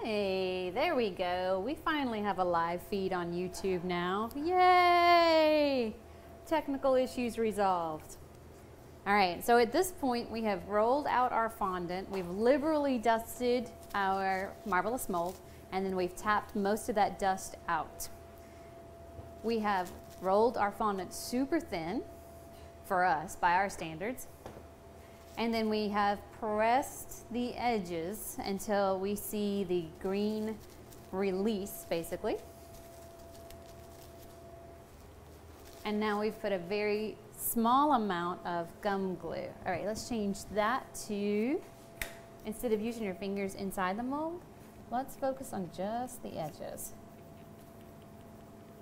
Hey, there we go. We finally have a live feed on YouTube now. Yay! Technical issues resolved. All right, so at this point we have rolled out our fondant. We've liberally dusted our Marvelous mold, and then we've tapped most of that dust out. We have rolled our fondant super thin for us by our standards. And then we have pressed the edges until we see the green release, basically. And now we've put a very small amount of gum glue. All right, let's change that to, instead of using your fingers inside the mold, let's focus on just the edges.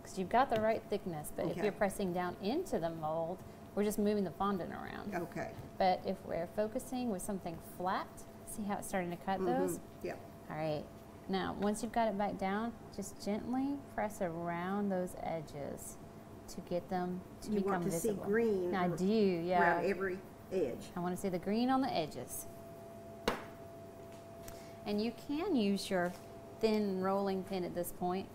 Because you've got the right thickness, but if you're pressing down into the mold, we're just moving the fondant around. Okay. But if we're focusing with something flat, see how it's starting to cut those? Yep. All right. Now, once you've got it back down, just gently press around those edges to get them to become visible. You want to see green. I do, yeah. Around every edge. I want to see the green on the edges. And you can use your thin rolling pin at this point,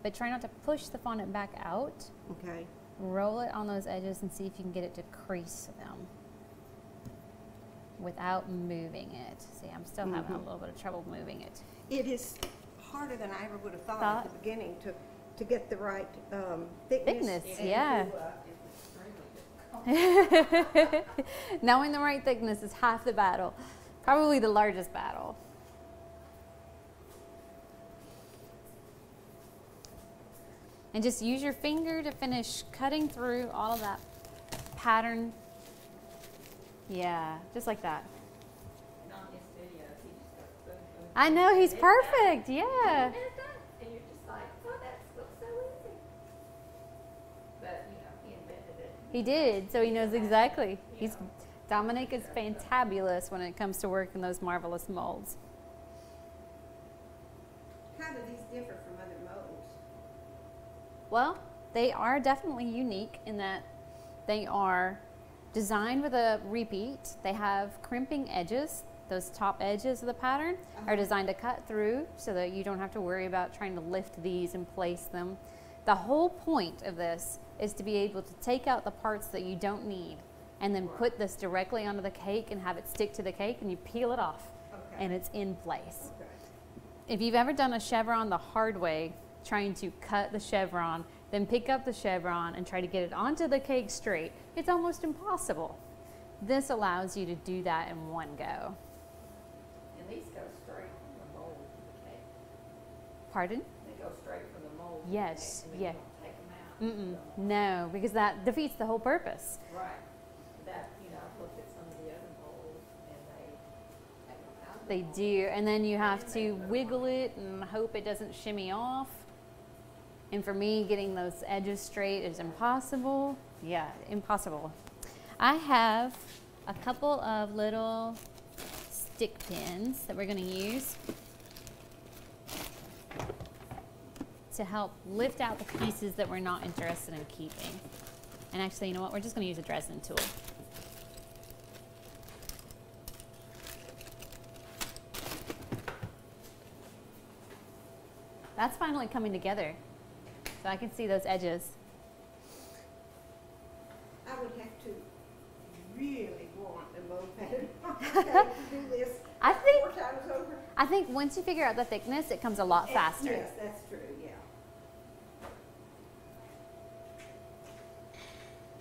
but try not to push the fondant back out. Okay. Roll it on those edges and see if you can get it to crease them without moving it. See, I'm still having a little bit of trouble moving it. It is harder than I ever would have thought at the beginning to get the right thickness. Yeah. Knowing the right thickness is half the battle, probably the largest battle. And just use your finger to finish cutting through all of that pattern. Yeah, just like that. And on his videos, he just goes boom, boom. I know, he's perfect, yeah. And you're just like, oh, that looks so easy. But, you know, he invented it. He did, so he knows exactly. Dominic is fantabulous when it comes to working those Marvelous molds. How do these differ from other molds? Well, they are definitely unique in that they are designed with a repeat. They have crimping edges. Those top edges of the pattern are designed to cut through so that you don't have to worry about trying to lift these and place them. The whole point of this is to be able to take out the parts that you don't need and then put this directly onto the cake and have it stick to the cake, and you peel it off and it's in place. If you've ever done a chevron the hard way, trying to cut the chevron, then pick up the chevron and try to get it onto the cake straight, it's almost impossible. This allows you to do that in one go. And these go straight from the mold to the cake. Pardon? They go straight from the mold Yes, to the cake, and yeah. you don't take them out. No, because that defeats the whole purpose. Right. That, you know, I've looked at some of the other molds, and they take them out. They do, and then you have to wiggle it and hope it doesn't shimmy off. And for me, getting those edges straight is impossible. Yeah, impossible. I have a couple of little stick pins that we're going to use to help lift out the pieces that we're not interested in keeping. And actually, you know what? We're just going to use a Dresden tool. That's finally coming together. So I can see those edges. I would have to really want a mold pattern to do this I think 4 times over. I think once you figure out the thickness, it comes a lot faster. Yes, that's true, yeah.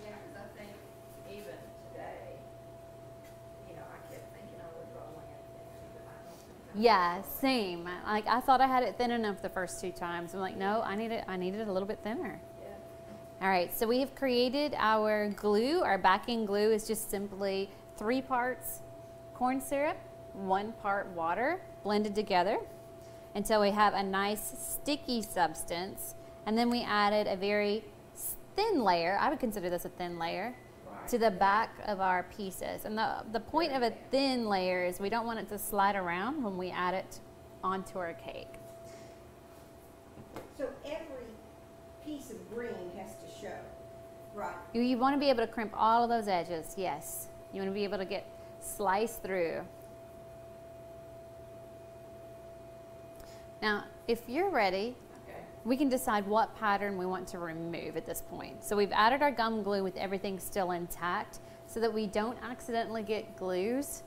Yeah, because I think even today, you know, I kept thinking I was rolling it thin, but I don't think I Yeah, same. Like I thought I had it thin enough the first 2 times. I'm like, no, I need it a little bit thinner. Yeah. All right, so we have created our glue. Our backing glue is just simply 3 parts corn syrup, 1 part water blended together until we have a nice sticky substance. And then we added a very thin layer, I would consider this a thin layer, to the back of our pieces. And the point of a thin layer is we don't want it to slide around when we add it onto our cake. So every piece of green has to show, right? You want to be able to crimp all of those edges, yes. You want to be able to get sliced through. Now, if you're ready, Okay. we can decide what pattern we want to remove at this point. So we've added our gum glue with everything still intact so that we don't accidentally get glues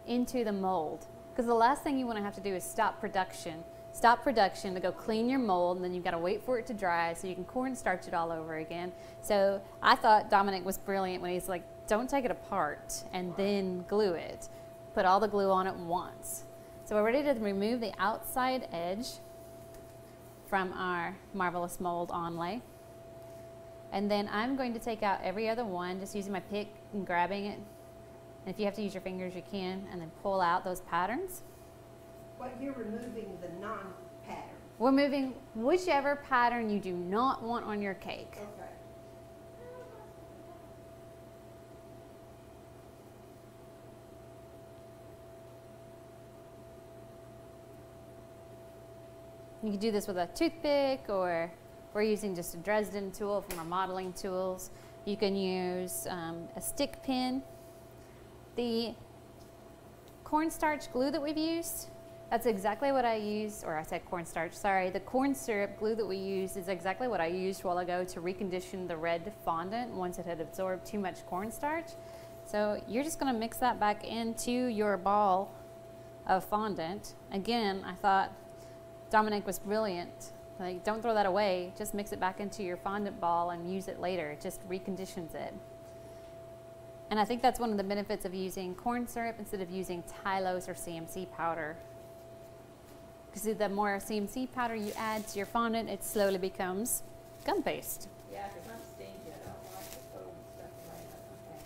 into the mold. Because the last thing you want to have to do is stop production to go clean your mold, and then you've got to wait for it to dry so you can cornstarch it all over again. So I thought Dominic was brilliant when he's like, don't take it apart and then glue it. Put all the glue on at once. So we're ready to remove the outside edge from our Marvelous Mold Onlay. And then I'm going to take out every other one, just using my pick and grabbing it. And if you have to use your fingers, you can, and then pull out those patterns. What, you're removing the non-pattern? We're moving whichever pattern you do not want on your cake. Okay. You can do this with a toothpick, or we're using just a Dresden tool from our modeling tools. You can use a stick pin. The cornstarch glue that we've used, that's exactly what I used, or I said cornstarch, sorry. The corn syrup glue that we used is exactly what I used a while ago to recondition the red fondant once it had absorbed too much cornstarch. So you're just gonna mix that back into your ball of fondant. Again, I thought Dominic was brilliant. Like, don't throw that away, just mix it back into your fondant ball and use it later. It just reconditions it. And I think that's one of the benefits of using corn syrup instead of using Tylose or CMC powder. Because the more CMC powder you add to your fondant, it slowly becomes gum paste. Yeah, because I'm stingy. I don't like to fold stuff right up. Okay.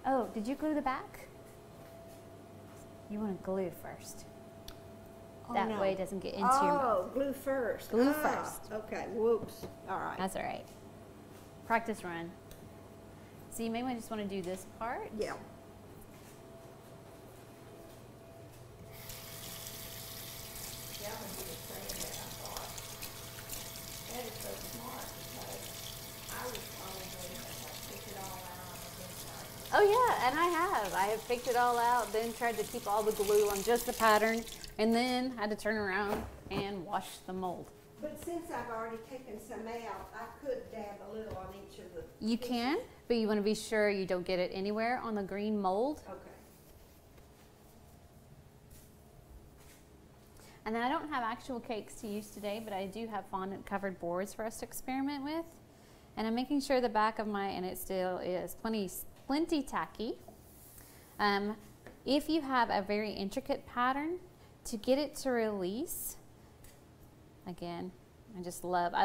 Oh, did you glue the back? You want to glue first. Oh, That no. way it doesn't get into your mouth. Oh, glue first. Glue Ah, first. Okay, whoops. All right. That's all right. Practice run. So you may just want to do this part. Yeah. Yeah, when he was saying that, I thought, that is so smart, because I was probably have picked it all out and then started. Oh yeah, and I have. I have picked it all out, then tried to keep all the glue on just the pattern, and then had to turn around and wash the mold. But since I've already taken some out, I could dab a little on each of the You can, but you want to be sure you don't get it anywhere on the green mold. Okay. And then I don't have actual cakes to use today, but I do have fondant covered boards for us to experiment with. And I'm making sure the back of my, and it still is plenty tacky. If you have a very intricate pattern, to get it to release, again, I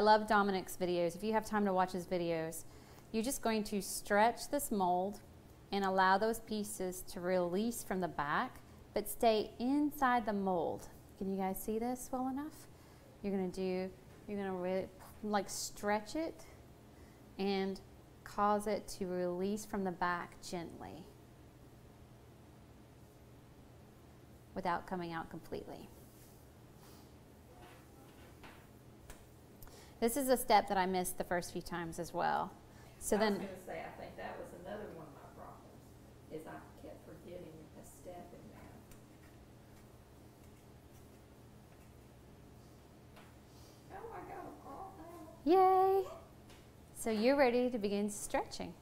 love Dominic's videos. If you have time to watch his videos, you're just going to stretch this mold and allow those pieces to release from the back, but stay inside the mold. Can you guys see this well enough? You're gonna really like stretch it and cause it to release from the back gently without coming out completely. This is a step that I missed the first few times as well. So I then, was going to say, I think that was another one of my problems, is I kept forgetting a step in there. Oh, I got them all out. yay! So you're ready to begin stretching.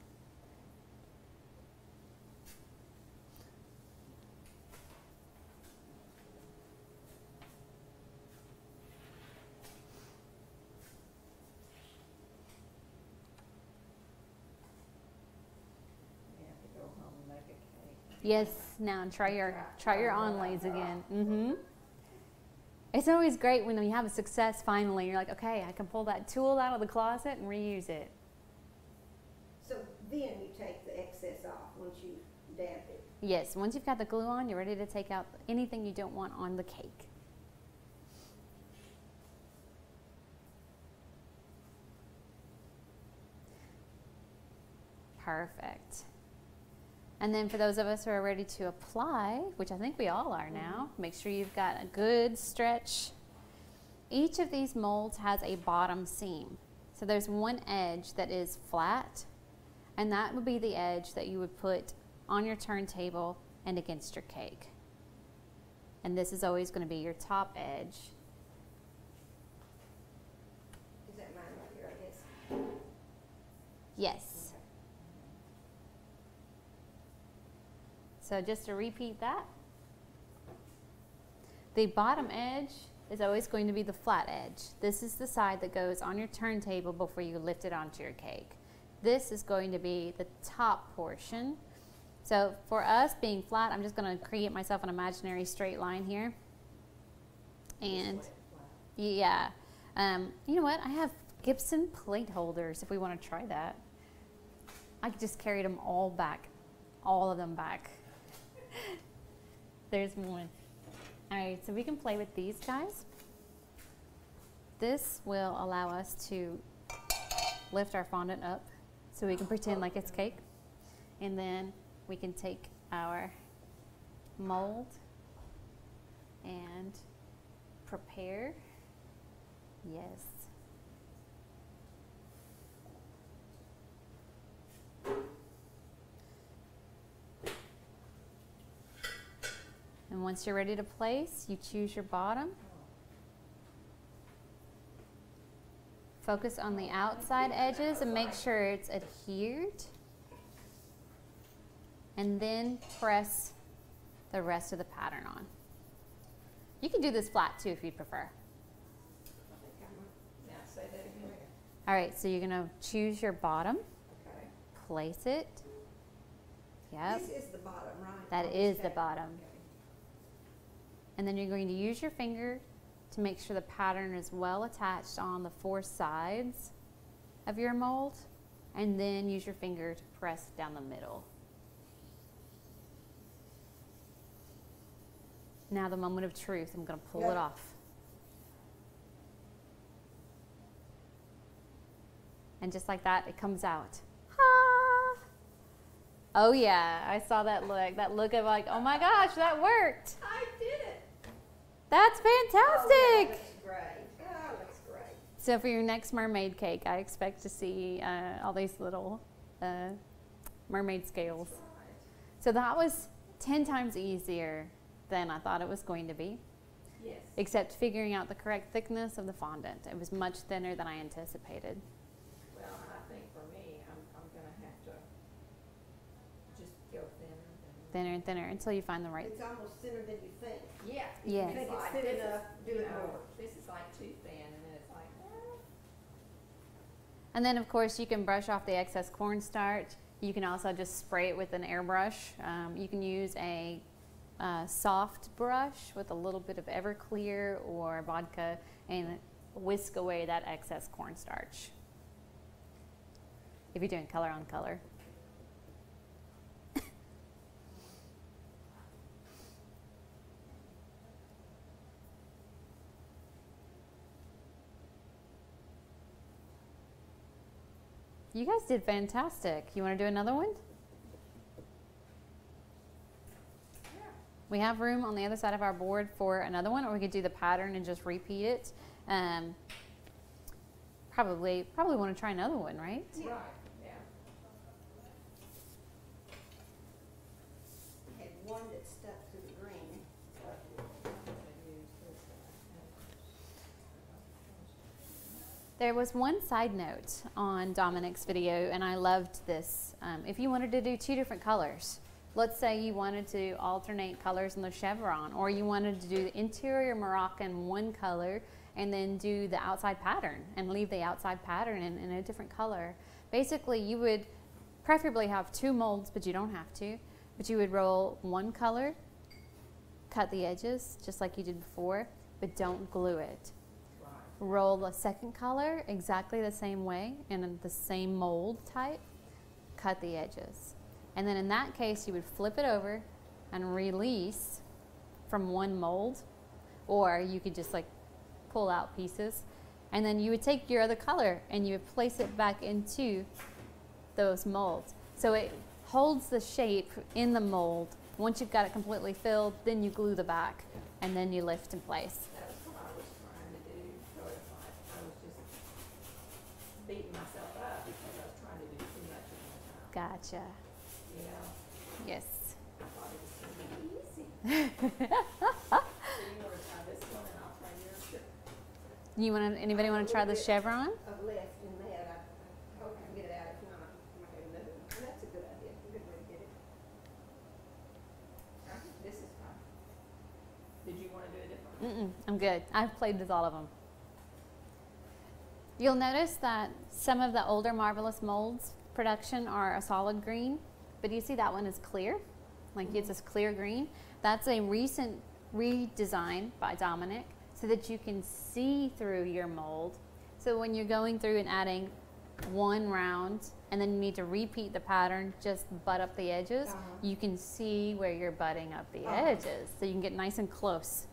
You have to go home and make a cake. Yes, now try your onlays again. It's always great when you have a success finally. You're like, okay, I can pull that tool out of the closet and reuse it. So then you take the excess off once you dabbed it. Yes, once you've got the glue on, you're ready to take out anything you don't want on the cake. Perfect. And then for those of us who are ready to apply, which I think we all are now, make sure you've got a good stretch. Each of these molds has a bottom seam. So there's one edge that is flat, and that would be the edge that you would put on your turntable and against your cake. And this is always going to be your top edge. Is that mine right here, I guess? Yes. Okay. So just to repeat that, the bottom edge is always going to be the flat edge. This is the side that goes on your turntable before you lift it onto your cake. This is going to be the top portion. So for us being flat, I'm just going to create myself an imaginary straight line here. And yeah, you know what? I have Gibson plate holders if we want to try that. I could just carry them all back, all of them back. There's one. All right, so we can play with these guys. This will allow us to lift our fondant up so we can pretend like it's cake. And then we can take our mold and prepare. Yes. And once you're ready to place, you choose your bottom. Focus on the outside edges and make sure it's adhered. And then press the rest of the pattern on. You can do this flat too if you prefer. Now say that again. All right, so you're gonna choose your bottom, Okay. place it. Yep, This is the bottom, right? that On is this the cake. bottom. Okay. And then you're going to use your finger to make sure the pattern is well attached on the four sides of your mold, and then use your finger to press down the middle. Now the moment of truth, I'm going to pull it off. And just like that, it comes out. Ah! Oh yeah, I saw that look of like, oh my gosh, that worked. I did it. That's fantastic. Oh, yeah, that looks great. Oh, looks great. So for your next mermaid cake, I expect to see all these little mermaid scales. Right. So that was 10 times easier than I thought it was going to be, Yes. except figuring out the correct thickness of the fondant. It was much thinner than I anticipated. Well, I think for me, I'm going to have to just go thinner. Thinner and thinner until you find the right. It's almost thinner than you think. Yeah. Yeah. Think it's like, thin this enough, is, do you it know, more. This is like too thin, and then it's like, And then of course you can brush off the excess cornstarch. You can also just spray it with an airbrush. You can use a soft brush with a little bit of Everclear or vodka and whisk away that excess cornstarch. If you're doing color on color. You guys did fantastic. You want to do another one? yeah. We have room on the other side of our board for another one, or we could do the pattern and just repeat it. Probably want to try another one, right? Right. Yeah. Had one that stuck to the green. There was one side note on Dominic's video, and I loved this. If you wanted to do two different colors, let's say you wanted to alternate colors in the chevron, or you wanted to do the interior Moroccan one color and then do the outside pattern and leave the outside pattern in a different color. Basically, you would preferably have two molds, but you don't have to. But you would roll one color, cut the edges just like you did before, but don't glue it. Right. Roll the second color exactly the same way in the same mold type, cut the edges. And then in that case, you would flip it over and release from one mold, or you could just like pull out pieces. And then you would take your other color and you would place it back into those molds. So it holds the shape in the mold. Once you've got it completely filled, then you glue the back and then you lift in place. That was what I was trying to do. So it's like I was just Gotcha. You know, Yes. I thought it was gonna be easy. So you wanna try this one and I'll try yours too? Anybody want to try the chevron? Of left in that, I hope I can get it out. If not, I might have another one. And that's a good idea, a good way to get it. I think this is fine. Did you wanna do a different one? I'm good. I've played with all of them. You'll notice that some of the older Marvelous Molds production are a solid green, but you see that one is clear, like it's this clear green. That's a recent redesign by Dominic so that you can see through your mold. So when you're going through and adding one round and then you need to repeat the pattern, just butt up the edges, you can see where you're butting up the edges so you can get nice and close.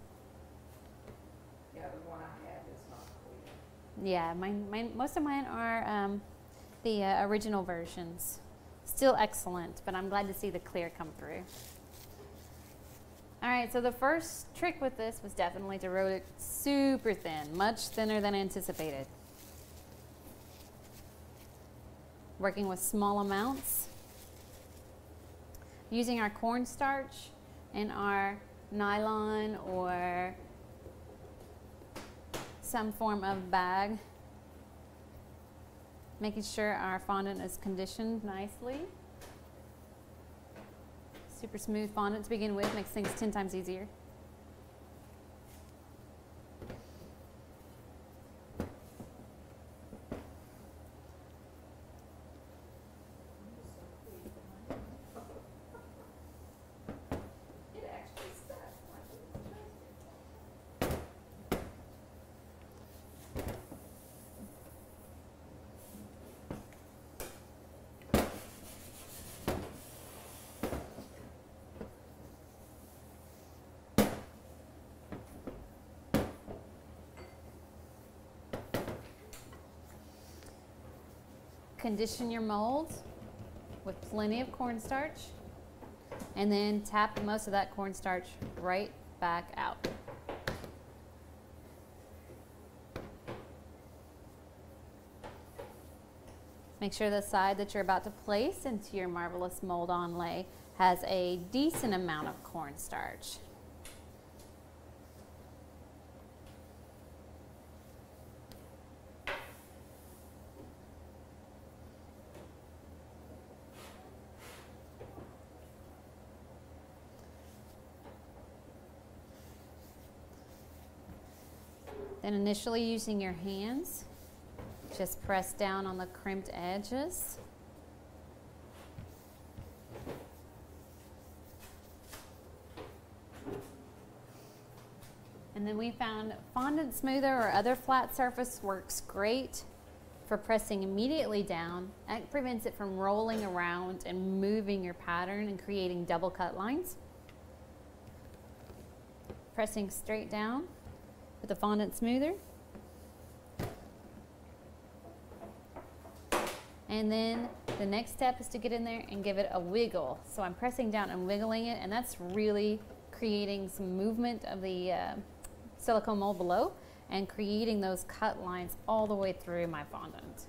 Yeah, the one I have is not clear. Yeah, most of mine are the original versions. Still excellent, but I'm glad to see the clear come through. All right, so the first trick with this was definitely to roll it super thin, much thinner than anticipated. Working with small amounts. Using our cornstarch and our nylon or some form of bag. Making sure our fondant is conditioned nicely. Super smooth fondant to begin with, makes things 10 times easier. It actually stuck like it was supposed to. Condition your mold with plenty of cornstarch and then tap most of that cornstarch right back out. Make sure the side that you're about to place into your Marvelous Mold Onlay has a decent amount of cornstarch. Then initially using your hands, just press down on the crimped edges. And then we found fondant smoother or other flat surface works great for pressing immediately down. That prevents it from rolling around and moving your pattern and creating double cut lines. Pressing straight down with the fondant smoother. And then the next step is to get in there and give it a wiggle. So I'm pressing down and wiggling it, and that's really creating some movement of the silicone mold below and creating those cut lines all the way through my fondant.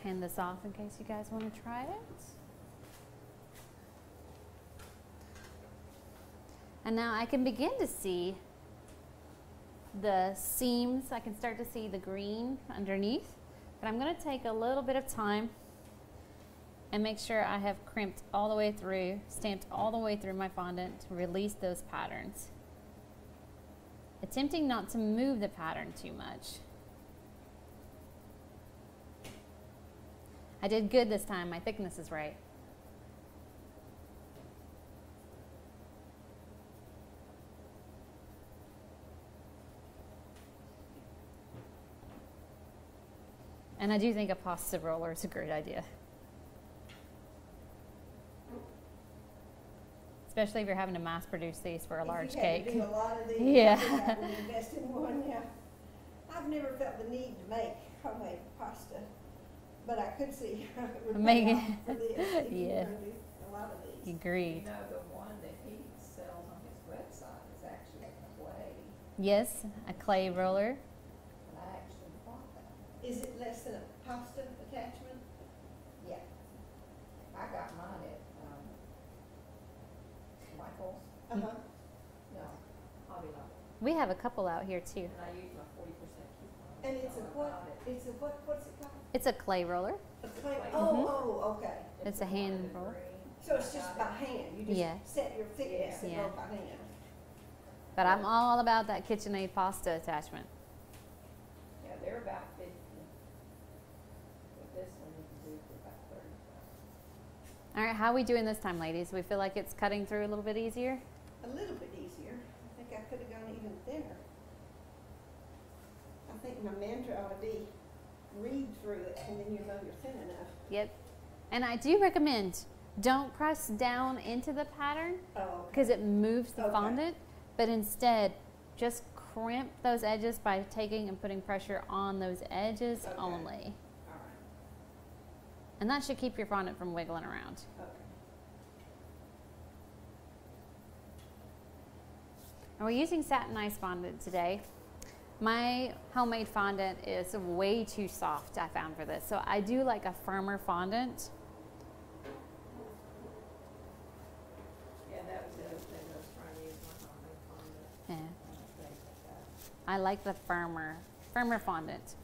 Hand this off in case you guys want to try it. And now I can begin to see the seams. I can start to see the green underneath, but I'm going to take a little bit of time and make sure I have crimped all the way through, stamped all the way through my fondant to release those patterns. Attempting not to move the pattern too much. I did good this time. My thickness is right. And I do think a pasta roller is a great idea. Especially if you're having to mass produce these for a large cake. If you had to do a lot of these, Yeah. I think I would invest in one now. I've never felt the need to make homemade pasta. But I could see how it would Make pay it- off for this. If you Yeah. were to do a lot of these. Agreed. You know, the one that he sells on his website is actually clay. Yes, a clay roller. And I actually bought that. Is it less than a pasta attachment? Yeah. I got mine at, Michael's. Uh-huh. No, Hobby Lobby. We have a couple out here too. And I used my 40% coupon. And it's a so I what? got it. It's a what? What's it called? It's a clay roller. A clay. Mhm. Oh, okay. It's a hand one roll. of the green. So it's just by hand. You just Yeah. set your thickness and Yeah. roll by hand. But I'm all about that KitchenAid pasta attachment. Yeah, they're about 50. With this one, you can do it for about 35. All right, how are we doing this time, ladies? We feel like it's cutting through a little bit easier? A little bit easier. I think I could have gone even thinner. I think my mantra ought to be read through it and then you know you're thin enough. Yep. And I do recommend don't press down into the pattern Oh, okay. because it moves the Okay. fondant, but instead just crimp those edges by taking and putting pressure on those edges Okay. only. All right. And that should keep your fondant from wiggling around. Okay. And we're using satin ice fondant today. My homemade fondant is way too soft, I found, for this. So I do like a firmer fondant. Yeah, that was the other thing I was trying to use my homemade fondant. Yeah. Things like that. I like the firmer fondant.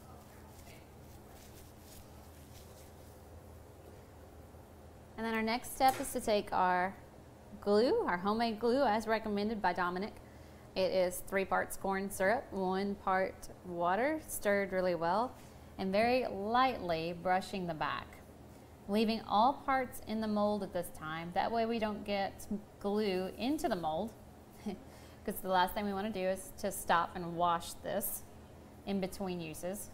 And then our next step is to take our glue, our homemade glue as recommended by Dominic. It is 3 parts corn syrup, 1 part water, stirred really well, and very lightly brushing the back. Leaving all parts in the mold at this time. That way we don't get glue into the mold, because the last thing we want to do is to stop and wash this in between uses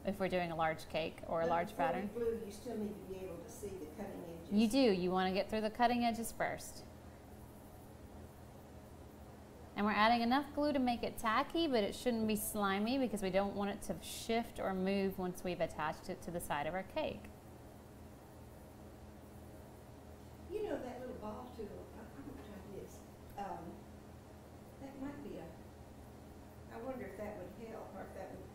if we're doing a large cake or a But large before pattern. you glue, you still need to be able to see the cutting edges. You do. You want to get through the cutting edges first. And we're adding enough glue to make it tacky, but it shouldn't be slimy because we don't want it to shift or move once we've attached it to the side of our cake. You know that little ball tool, I'm gonna try this. That might be I wonder if that would help or if that would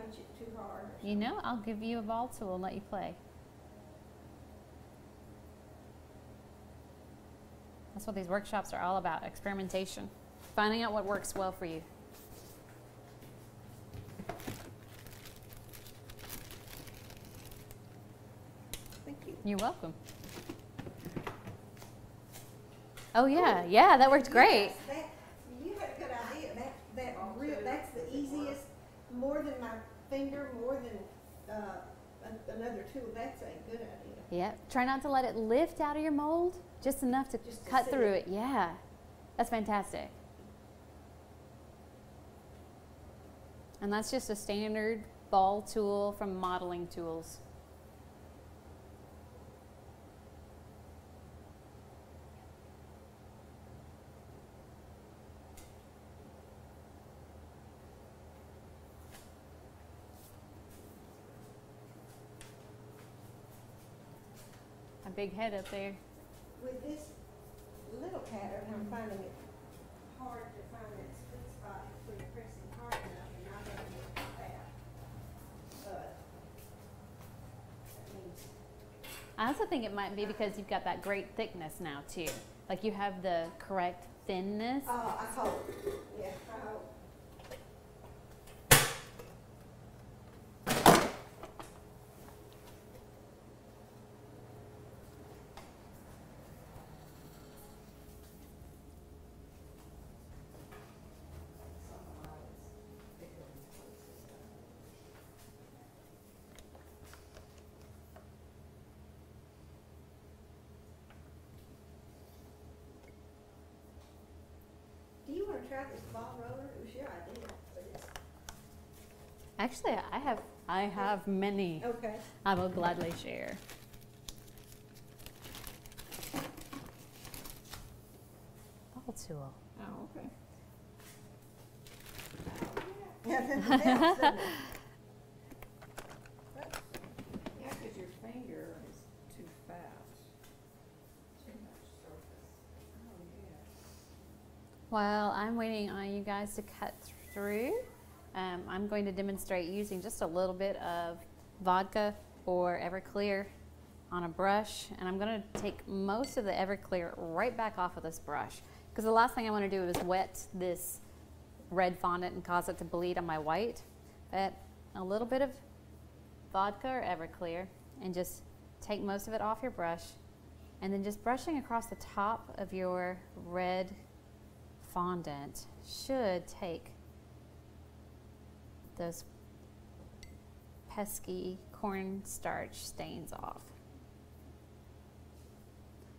punch it too hard or something. You know, I'll give you a ball tool and let you play. That's what these workshops are all about, experimentation. Finding out what works well for you. Thank you. You're welcome. Oh yeah, yeah, that worked great. Yes, you had a good idea. That's the easiest, more than my finger, more than another tool. That's a good idea. Yeah, try not to let it lift out of your mold, just enough to Just to cut see through it. it. Yeah, that's fantastic. And that's just a standard ball tool from Modeling Tools. A big head up there. With this little pattern, I'm finding it hard to find that sweet spot when you're pressing hard enough and not having it fat. But that means I also think it might be because you've got that great thickness now too. Like you have the correct thinness. I hope. Yeah, I hope. Do you want to try this ball roller? It was your idea, but it's Actually, I have many. okay. I will gladly share. Ball tool. Oh, okay. Yeah, that helps, doesn't it? Yeah, because your while I'm waiting on you guys to cut through, I'm going to demonstrate using just a little bit of vodka or Everclear on a brush, and I'm going to take most of the Everclear right back off of this brush, because the last thing I want to do is wet this red fondant and cause it to bleed on my white. But a little bit of vodka or Everclear and just take most of it off your brush, and then just brushing across the top of your red fondant should take those pesky cornstarch stains off.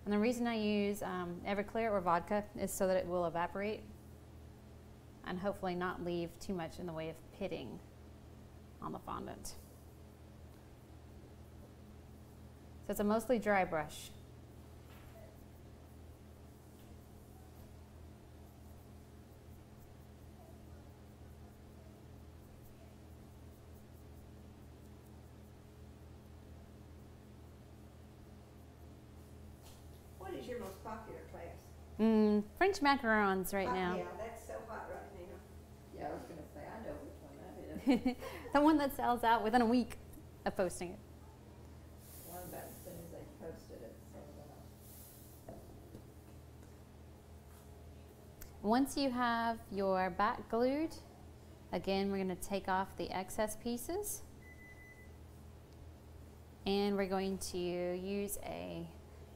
And the reason I use Everclear or vodka is so that it will evaporate and hopefully not leave too much in the way of pitting on the fondant. So it's a mostly dry brush. What is your most popular class? French macarons right now. Yeah, that's so hot right now. Yeah, I was gonna say, I know which one that is. The one that sells out within a week of posting it. One about as soon as they posted it, so Once you have your back glued, again, we're going to take off the excess pieces, and we're going to use a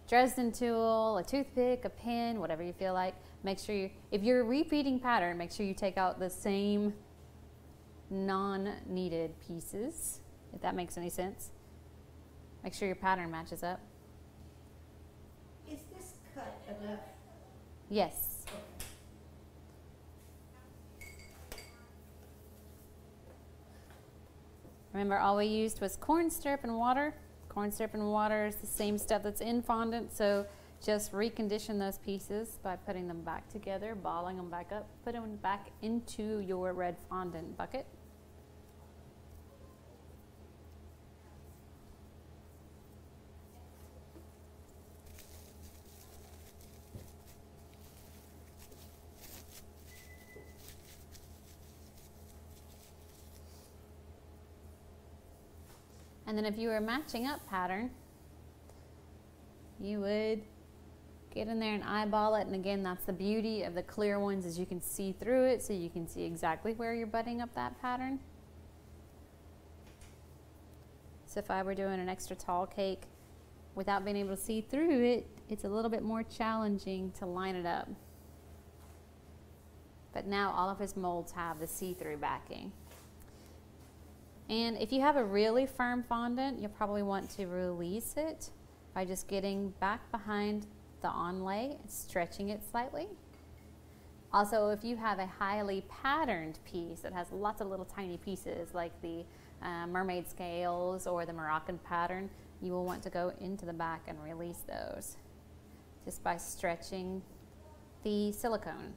Dresden tool, a toothpick, a pin, whatever you feel like. Make sure if you're a repeating pattern, make sure you take out the same non-needed pieces, if that makes any sense. Make sure your pattern matches up. Is this cut enough? Yes. Remember, all we used was corn syrup and water. Corn syrup and water is the same stuff that's in fondant, so just recondition those pieces by putting them back together, balling them back up, put them back into your red fondant bucket. And then if you were a matching up pattern, you would get in there and eyeball it. And again, that's the beauty of the clear ones, is you can see through it, so you can see exactly where you're butting up that pattern. So if I were doing an extra tall cake without being able to see through it, it's a little bit more challenging to line it up. But now all of his molds have the see-through backing. And if you have a really firm fondant, you'll probably want to release it by just getting back behind the onlay and stretching it slightly. Also, if you have a highly patterned piece that has lots of little tiny pieces, like the mermaid scales or the Moroccan pattern, you will want to go into the back and release those just by stretching the silicone.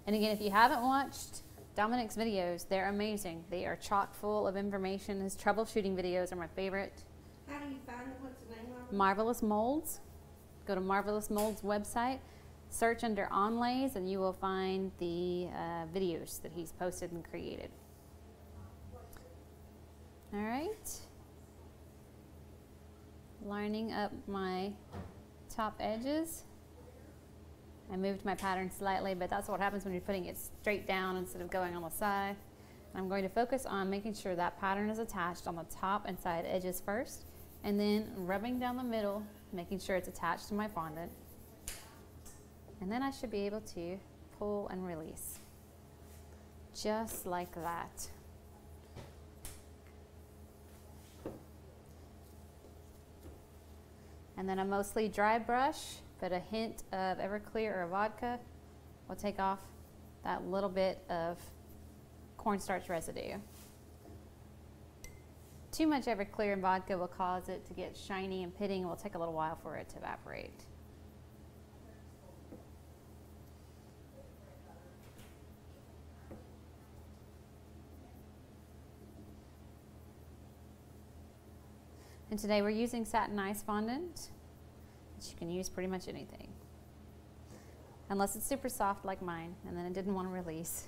And again, if you haven't watched Dominic's videos, they're amazing. They are chock full of information. His troubleshooting videos are my favorite. How do you find them? What's the name of them? Marvelous Molds. Go to Marvelous Molds website, search under Onlays, and you will find the videos that he's posted and created. All right. Lining up my top edges. I moved my pattern slightly, but that's what happens when you're putting it straight down instead of going on the side. I'm going to focus on making sure that pattern is attached on the top and side edges first, and then rubbing down the middle, making sure it's attached to my fondant. And then I should be able to pull and release. Just like that. And then a mostly dry brush, but a hint of Everclear or vodka will take off that little bit of cornstarch residue. Too much Everclear and vodka will cause it to get shiny and pitting, and will take a little while for it to evaporate. And today we're using satin ice fondant, which you can use pretty much anything. unless it's super soft like mine, and then it didn't want to release.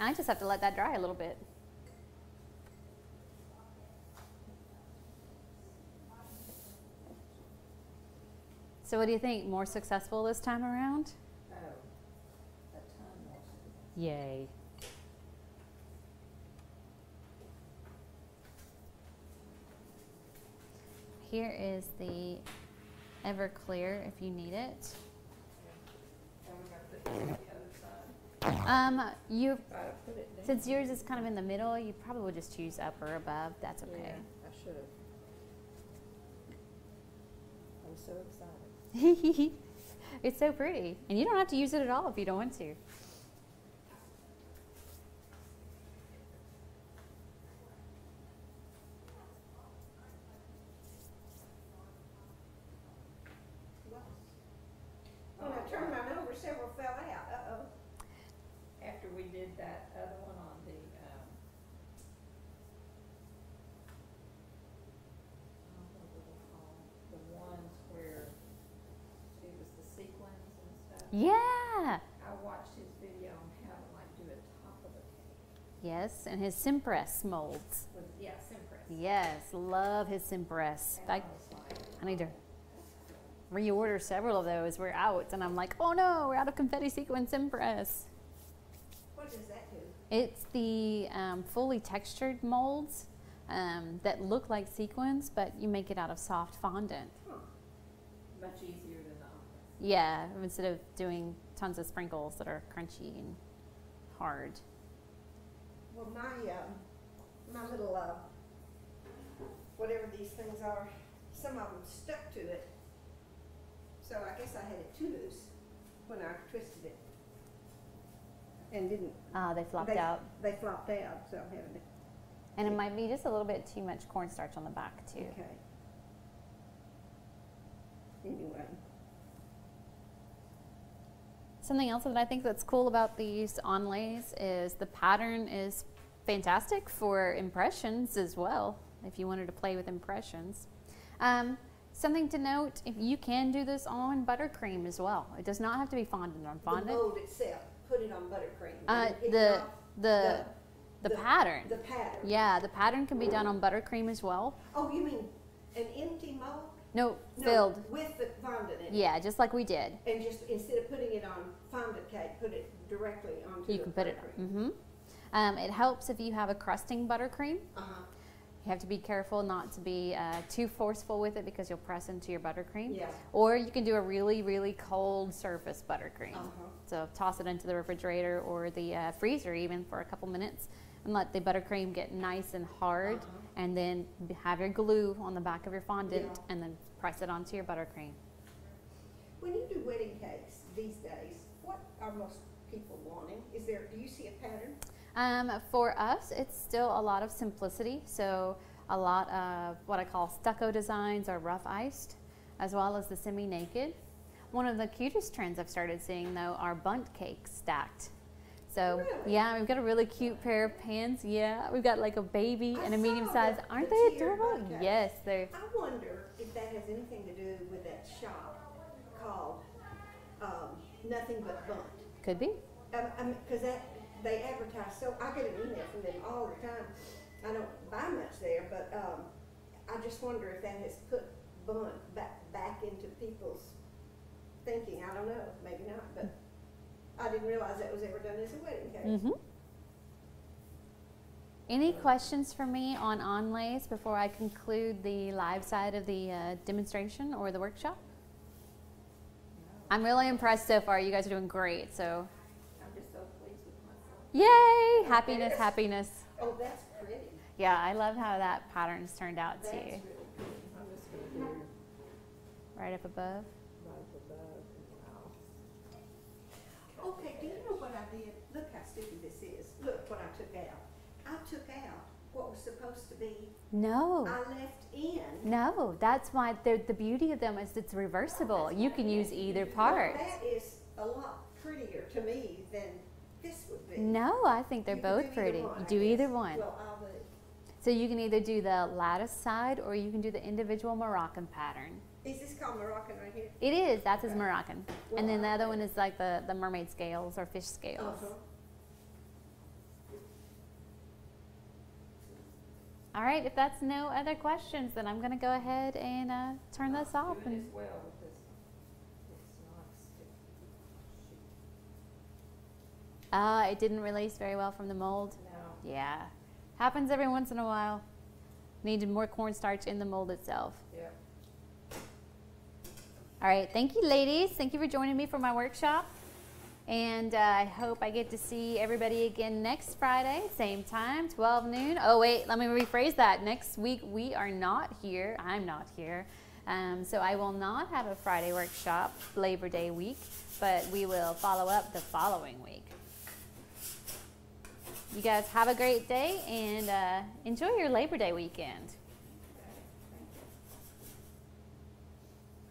I just have to let that dry a little bit. So what do you think? More successful this time around? Oh, a ton more. Yay. Here is the Everclear if you need it. And we're gonna put it on the other side. You Gotta put it down. since yours is kind of in the middle, you probably would just choose up or above. That's okay. Yeah, I should have. I'm so excited. It's so pretty, and you don't have to use it at all if you don't want to. When I turned mine over, several fell out. Uh-oh. After we did that other one on the, what were they called? The ones where it was the sequins and stuff. Yeah. I watched his video on how to like do a top of the cake. Yes, and his Simpress molds. With, yeah, Simpress. Yes, love his Simpress. And I was like, I need to reorder several of those. We're out, and I'm like, oh no, we're out of confetti sequin Simpress. What does that do? It's the fully textured molds that look like sequins, but you make it out of soft fondant. Huh. much easier than the omelette. Yeah, instead of doing tons of sprinkles that are crunchy and hard. Well, my little, whatever these things are, some of them stuck to it. So I guess I had it too loose when I twisted it. And didn't. They flopped out. They flopped out, so I'm having to. And it might be just a little bit too much cornstarch on the back too. Okay. Anyway. Something else that I think that's cool about these onlays is the pattern is fantastic for impressions as well, if you wanted to play with impressions. Something to note, if you can do this on buttercream as well. It does not have to be fondant on fondant. The mold itself, put it on buttercream. The pattern. The pattern. Yeah, the pattern can be done on buttercream as well. Oh, you mean an empty mold? No, No, filled. with the fondant in it. Yeah, just like we did. And just instead of putting it on fondant cake, put it directly onto You the can put it. buttercream. It helps if you have a crusting buttercream. Uh-huh. You have to be careful not to be too forceful with it because you'll press into your buttercream. Yeah. Or you can do a really, really cold surface buttercream. Uh-huh. So toss it into the refrigerator or the freezer even for a couple minutes and let the buttercream get nice and hard. Uh-huh. And then have your glue on the back of your fondant Yeah. and then press it onto your buttercream. When you do wedding cakes these days, what are most people wanting? Do you see a pattern? For us, it's still a lot of simplicity. So a lot of what I call stucco designs or rough iced, as well as the semi-naked. One of the cutest trends I've started seeing though are bundt cakes stacked. So Really? yeah, we've got a really cute pair of pans. Yeah, we've got like a baby I and a saw medium size. the Aren't they tiered adorable? bundt cakes. Yes, they're. I wonder if that has anything to do with that shop called Nothing But Bundt. Could be. Because they advertise, so I get an email from them all the time. I don't buy much there, but I just wonder if that has put Bundt back into people's thinking. I don't know, maybe not, but I didn't realize that was ever done as a wedding cake. Mm-hmm. Any questions for me on onlays before I conclude the live side of the demonstration or the workshop? I'm really impressed so far. You guys are doing great. So, I'm just so pleased with myself. yay! Happiness, happiness. Oh, that's pretty. Yeah, I love how that pattern's turned out That's too. really pretty. I'm just gonna do Right up above. right above and I'll. Okay, do you know what I did? Look how stupid this is. Look what I took out. I took out what was supposed to be. No. I left in. No, that's why the beauty of them is it's reversible. You can use either part. That is a lot prettier to me than this would be. No, I think they're You can both do either pretty. one, You I do either guess. one. Well, I'll do. So you can either do the lattice side or you can do the individual Moroccan pattern. Is this called Moroccan right here? It is, that's his Okay. Moroccan. Well, And then the other one is like the mermaid scales or fish scales. Uh-huh. All right, if that's no other questions, then I'm gonna go ahead and turn this off. Do it And as well because it's not sticky. it didn't release very well from the mold. No. Yeah, happens every once in a while. Needed more cornstarch in the mold itself. Yep. All right, thank you, ladies. Thank you for joining me for my workshop. And I hope I get to see everybody again next Friday, same time, 12 noon. Oh, wait, let me rephrase that. Next week, we are not here. I'm not here. So I will not have a Friday workshop, Labor Day week, but we will follow up the following week. You guys have a great day and enjoy your Labor Day weekend.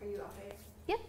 Are you off air? Yep.